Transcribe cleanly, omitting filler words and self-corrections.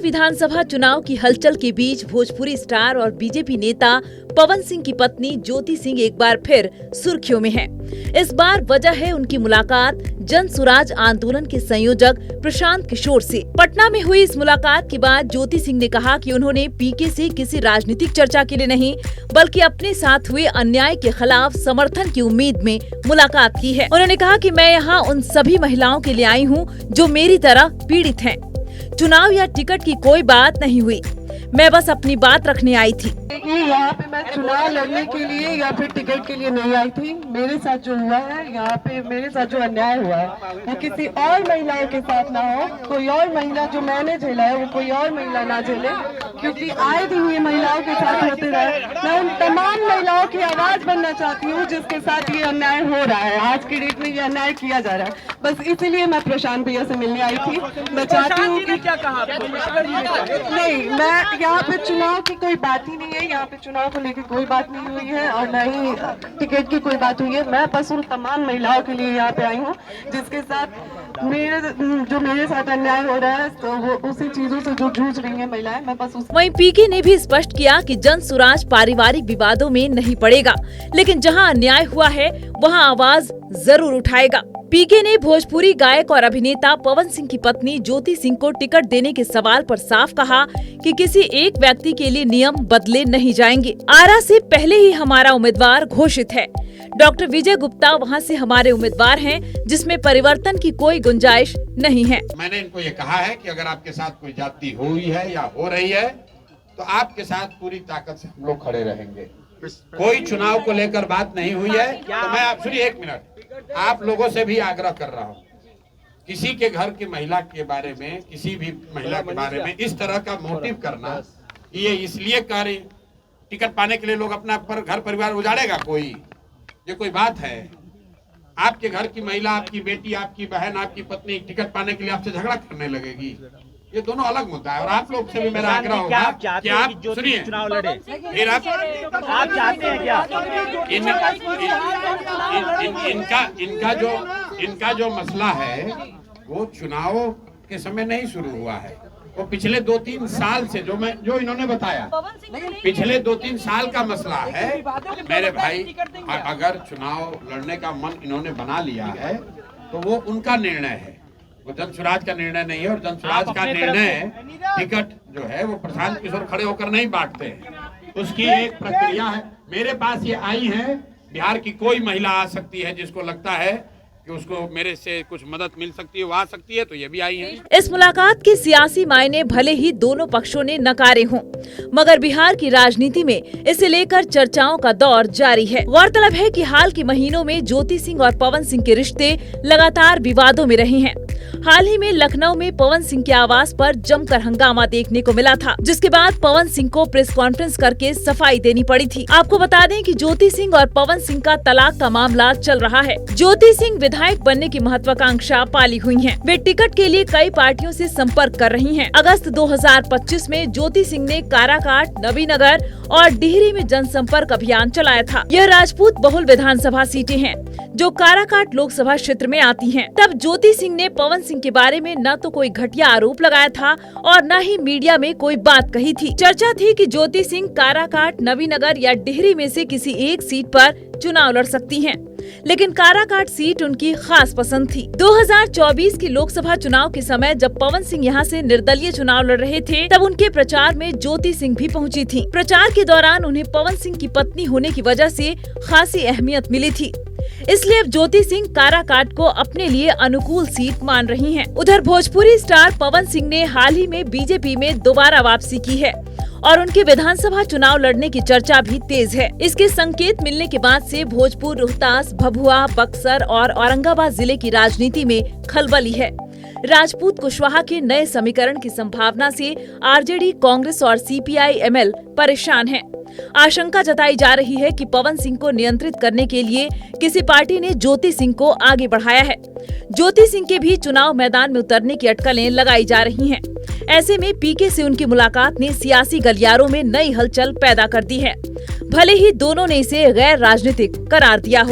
बिहार विधानसभा चुनाव की हलचल के बीच भोजपुरी स्टार और बीजेपी नेता पवन सिंह की पत्नी ज्योति सिंह एक बार फिर सुर्खियों में हैं। इस बार वजह है उनकी मुलाकात जन सुराज आंदोलन के संयोजक प्रशांत किशोर से। पटना में हुई इस मुलाकात के बाद ज्योति सिंह ने कहा कि उन्होंने पीके से किसी राजनीतिक चर्चा के लिए नहीं, बल्कि अपने साथ हुए अन्याय के खिलाफ समर्थन की उम्मीद में मुलाकात की है। उन्होंने कहा कि मैं यहाँ उन सभी महिलाओं के लिए आई हूँ जो मेरी तरह पीड़ित हैं। चुनाव या टिकट की कोई बात नहीं हुई, मैं बस अपनी बात रखने आई थी। यहाँ पे मैं चुनाव लड़ने के लिए या फिर टिकट के लिए नहीं आई थी। मेरे साथ जो हुआ है, यहाँ पे मेरे साथ जो अन्याय हुआ है वो किसी और महिलाओं के साथ ना हो। कोई और महिला जो मैंने झेला है वो कोई और महिला ना झेले, क्योंकि आए दिन ये महिलाओं के साथ होते रहे। मैं उन तमाम महिलाओं की आवाज बनना चाहती हूँ जिसके साथ ये अन्याय हो रहा है। आज की डेट में ये अन्याय किया जा रहा है। बस इसीलिए मैं प्रशांत भैया से मिलने आई थी। मैं चाहती हूँ कि क्या कहा नहीं, मैं यहाँ पे चुनाव की कोई बात ही नहीं है। यहाँ पे चुनाव को लेकर कोई बात नहीं हुई है और न ही टिकट की कोई बात हुई है। मैं बस उन तमाम महिलाओं के लिए यहाँ पे आई हूँ जिसके साथ मेरे साथ अन्याय हो रहा है, तो वो उसी चीजों से जो जूझ रही है महिलाएं। मैं बस वहीं पीके ने भी स्पष्ट किया कि जन सुराज पारिवारिक विवादों में नहीं पड़ेगा, लेकिन जहां अन्याय हुआ है वहां आवाज जरूर उठाएगा। पीके ने भोजपुरी गायक और अभिनेता पवन सिंह की पत्नी ज्योति सिंह को टिकट देने के सवाल पर साफ कहा कि किसी एक व्यक्ति के लिए नियम बदले नहीं जाएंगे। आरा से पहले ही हमारा उम्मीदवार घोषित है। डॉक्टर विजय गुप्ता वहां से हमारे उम्मीदवार हैं, जिसमें परिवर्तन की कोई गुंजाइश नहीं है। मैंने इनको ये कहा है कि अगर आपके साथ कोई जाति हुई है या हो रही है तो आपके साथ पूरी ताकत से हम लोग खड़े रहेंगे। कोई चुनाव को लेकर बात नहीं हुई है। तो मैं आप सुनिए एक मिनट, आप लोगों से भी आग्रह कर रहा हूँ, किसी के घर की महिला के बारे में, किसी भी महिला के बारे में इस तरह का मोटिव करना, ये इसलिए कर टिकट पाने के लिए लोग अपना घर परिवार उजाड़ेगा कोई, ये कोई बात है? आपके घर की महिला, आपकी बेटी, आपकी बहन, आपकी पत्नी टिकट पाने के लिए आपसे झगड़ा करने लगेगी? ये दोनों अलग मुद्दा है। और आप लोग से भी मेरा आग्रह होगा कि आप सुनिए, चुनाव लड़े, फिर आप चाहते हैं क्या? इनका जो मसला है वो चुनाव के समय नहीं शुरू हुआ है। वो पिछले 2-3 साल से जो इन्होंने बताया, पिछले 2-3 साल का मसला है। मेरे भाई, अगर चुनाव लड़ने का मन इन्होंने बना लिया है तो वो उनका निर्णय है, वो जन सुराज का निर्णय नहीं है। और जन सुराज का निर्णय टिकट जो है वो प्रशांत किशोर खड़े होकर नहीं बांटते हैं, उसकी एक प्रक्रिया है। मेरे पास ये आई है, बिहार की कोई महिला आ सकती है जिसको लगता है कि उसको मेरे से कुछ मदद मिल सकती है, वो आ सकती है, तो ये भी आई है। इस मुलाकात के सियासी मायने भले ही दोनों पक्षों ने नकारे हों, मगर बिहार की राजनीति में इसे लेकर चर्चाओं का दौर जारी है। गौरतलब है कि हाल के महीनों में ज्योति सिंह और पवन सिंह के रिश्ते लगातार विवादों में रहे हैं। हाल ही में लखनऊ में पवन सिंह के आवास पर जमकर हंगामा देखने को मिला था, जिसके बाद पवन सिंह को प्रेस कॉन्फ्रेंस करके सफाई देनी पड़ी थी। आपको बता दें कि ज्योति सिंह और पवन सिंह का तलाक का मामला चल रहा है। ज्योति सिंह विधायक बनने की महत्वाकांक्षा पाली हुई हैं। वे टिकट के लिए कई पार्टियों से संपर्क कर रही हैं। अगस्त 2025 में ज्योति सिंह ने काराकाट, नवीनगर और डिहरी में जनसंपर्क अभियान चलाया था। यह राजपूत बहुल विधानसभा सीटें हैं जो काराकाट लोकसभा क्षेत्र में आती हैं। तब ज्योति सिंह ने पवन सिंह के बारे में न तो कोई घटिया आरोप लगाया था और न ही मीडिया में कोई बात कही थी। चर्चा थी कि ज्योति सिंह काराकाट, नवीनगर या डिहरी में से किसी एक सीट पर चुनाव लड़ सकती हैं, लेकिन काराकाट सीट उनकी खास पसंद थी। 2024 के लोकसभा चुनाव के समय जब पवन सिंह यहां से निर्दलीय चुनाव लड़ रहे थे, तब उनके प्रचार में ज्योति सिंह भी पहुंची थी। प्रचार के दौरान उन्हें पवन सिंह की पत्नी होने की वजह से खासी अहमियत मिली थी, इसलिए अब ज्योति सिंह काराकाट को अपने लिए अनुकूल सीट मान रही हैं। उधर भोजपुरी स्टार पवन सिंह ने हाल ही में बीजेपी में दोबारा वापसी की है और उनके विधानसभा चुनाव लड़ने की चर्चा भी तेज है। इसके संकेत मिलने के बाद से भोजपुर, रोहतास, भभुआ, बक्सर और औरंगाबाद जिले की राजनीति में खलबली है। राजपूत कुशवाहा के नए समीकरण की संभावना से आरजेडी, कांग्रेस और सीपीआई-एमएल परेशान हैं। आशंका जताई जा रही है कि पवन सिंह को नियंत्रित करने के लिए किसी पार्टी ने ज्योति सिंह को आगे बढ़ाया है। ज्योति सिंह के भी चुनाव मैदान में उतरने की अटकलें लगाई जा रही हैं। ऐसे में पीके से उनकी मुलाकात ने सियासी गलियारों में नई हलचल पैदा कर दी है, भले ही दोनों ने इसे गैर राजनीतिक करार दिया हो।